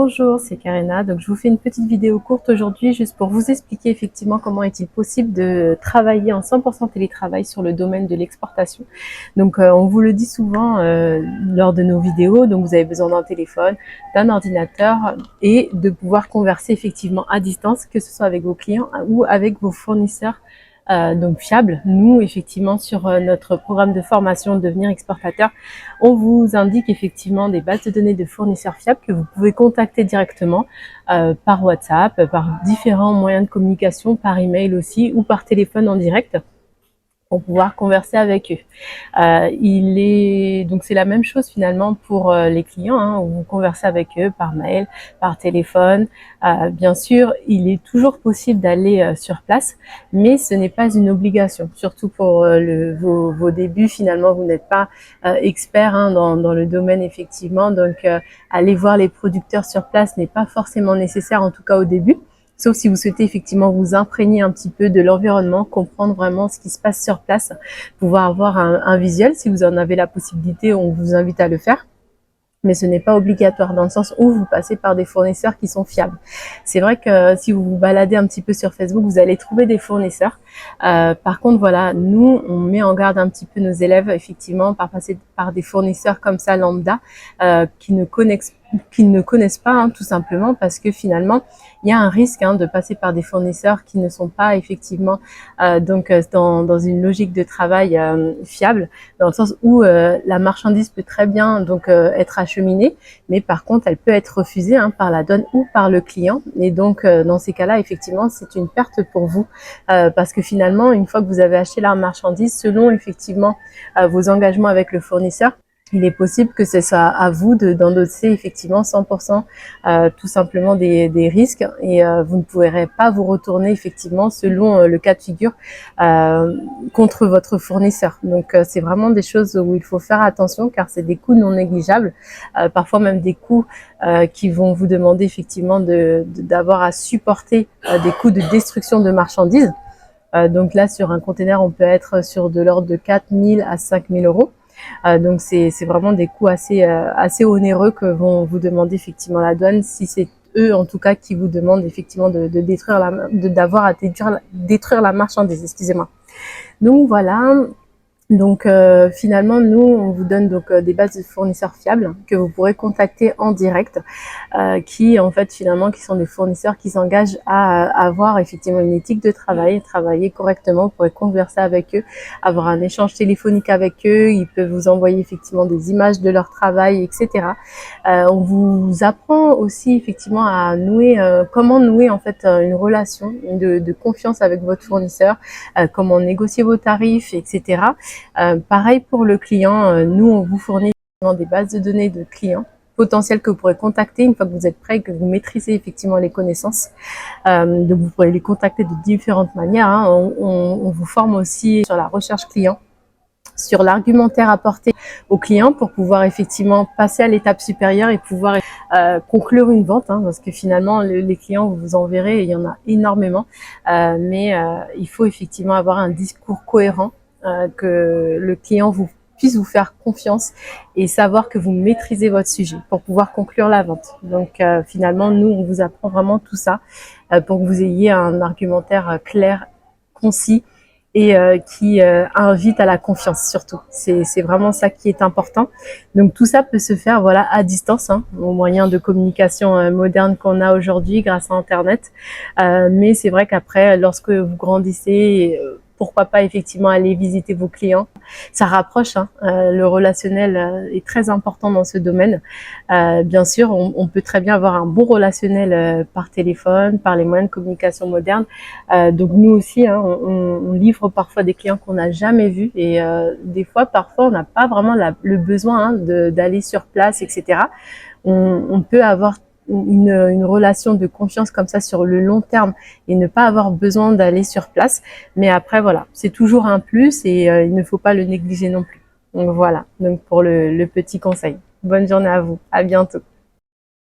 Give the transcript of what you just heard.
Bonjour, c'est Karina. Donc, je vous fais une petite vidéo courte aujourd'hui juste pour vous expliquer effectivement comment est-il possible de travailler en 100% télétravail sur le domaine de l'exportation. Donc, on vous le dit souvent lors de nos vidéos. Donc, vous avez besoin d'un téléphone, d'un ordinateur et de pouvoir converser effectivement à distance, que ce soit avec vos clients ou avec vos fournisseurs. Donc fiable. Nous, effectivement, sur notre programme de formation Devenir exportateur, on vous indique effectivement des bases de données de fournisseurs fiables que vous pouvez contacter directement par WhatsApp, par différents moyens de communication, par email aussi ou par téléphone en direct pour pouvoir converser avec eux. Donc c'est la même chose finalement pour les clients, hein, où vous conversez avec eux par mail, par téléphone. Bien sûr, il est toujours possible d'aller sur place, mais ce n'est pas une obligation, surtout pour vos débuts. Finalement, vous n'êtes pas expert dans le domaine effectivement, donc aller voir les producteurs sur place n'est pas forcément nécessaire, en tout cas au début. Sauf si vous souhaitez effectivement vous imprégner un petit peu de l'environnement, comprendre vraiment ce qui se passe sur place, pouvoir avoir un visuel. Si vous en avez la possibilité, on vous invite à le faire. Mais ce n'est pas obligatoire dans le sens où vous passez par des fournisseurs qui sont fiables. C'est vrai que si vous vous baladez un petit peu sur Facebook, vous allez trouver des fournisseurs. Par contre, voilà, nous, on met en garde un petit peu nos élèves, effectivement, par passer par des fournisseurs comme ça, lambda, qui ne connaissent pas, hein, tout simplement, parce que finalement, il y a un risque de passer par des fournisseurs qui ne sont pas effectivement dans une logique de travail fiable, dans le sens où la marchandise peut très bien être acheminée, mais par contre, elle peut être refusée par la douane ou par le client. Et donc, dans ces cas-là, effectivement, c'est une perte pour vous, parce que finalement, une fois que vous avez acheté la marchandise, selon effectivement vos engagements avec le fournisseur, il est possible que ce soit à vous d'endosser effectivement 100% tout simplement des risques, et vous ne pourrez pas vous retourner effectivement selon le cas de figure contre votre fournisseur. Donc c'est vraiment des choses où il faut faire attention, car c'est des coûts non négligeables, parfois même des coûts qui vont vous demander effectivement d'avoir à supporter des coûts de destruction de marchandises. Donc là, sur un container, on peut être sur de l'ordre de 4 000 à 5 000 euros. Donc c'est vraiment des coûts assez onéreux que vont vous demander effectivement la douane, si c'est eux en tout cas qui vous demandent effectivement d'avoir à détruire la marchandise, excusez-moi. Donc voilà. Donc finalement, nous, on vous donne des bases de fournisseurs fiables que vous pourrez contacter en direct, qui en fait finalement qui sont des fournisseurs qui s'engagent à avoir effectivement une éthique de travail, travailler correctement. Vous pourrez converser avec eux, avoir un échange téléphonique avec eux. Ils peuvent vous envoyer effectivement des images de leur travail, etc. On vous apprend aussi effectivement à comment nouer en fait une relation de confiance avec votre fournisseur, comment négocier vos tarifs, etc. Pareil pour le client, nous on vous fournit des bases de données de clients potentiels que vous pourrez contacter une fois que vous êtes prêt, que vous maîtrisez effectivement les connaissances. Donc vous pourrez les contacter de différentes manières. On vous forme aussi sur la recherche client, sur l'argumentaire apporté au client pour pouvoir effectivement passer à l'étape supérieure et pouvoir conclure une vente, parce que finalement les clients, vous en verrez, il y en a énormément, mais il faut effectivement avoir un discours cohérent, que le client puisse vous faire confiance et savoir que vous maîtrisez votre sujet pour pouvoir conclure la vente. Donc finalement, nous, on vous apprend vraiment tout ça pour que vous ayez un argumentaire clair, concis, et qui invite à la confiance surtout. C'est vraiment ça qui est important. Donc tout ça peut se faire à distance, aux moyens de communication modernes qu'on a aujourd'hui grâce à Internet. Mais c'est vrai qu'après, lorsque vous grandissez, pourquoi pas effectivement aller visiter vos clients. Ça rapproche, le relationnel est très important dans ce domaine. Bien sûr, on peut très bien avoir un bon relationnel par téléphone, par les moyens de communication modernes. Donc nous aussi, on livre parfois des clients qu'on n'a jamais vus, et des fois, parfois, on n'a pas vraiment le besoin d'aller sur place, etc. On peut avoir une relation de confiance comme ça sur le long terme et ne pas avoir besoin d'aller sur place. Mais après, voilà, c'est toujours un plus, et il ne faut pas le négliger non plus. Donc voilà, donc pour le petit conseil. Bonne journée à vous, à bientôt.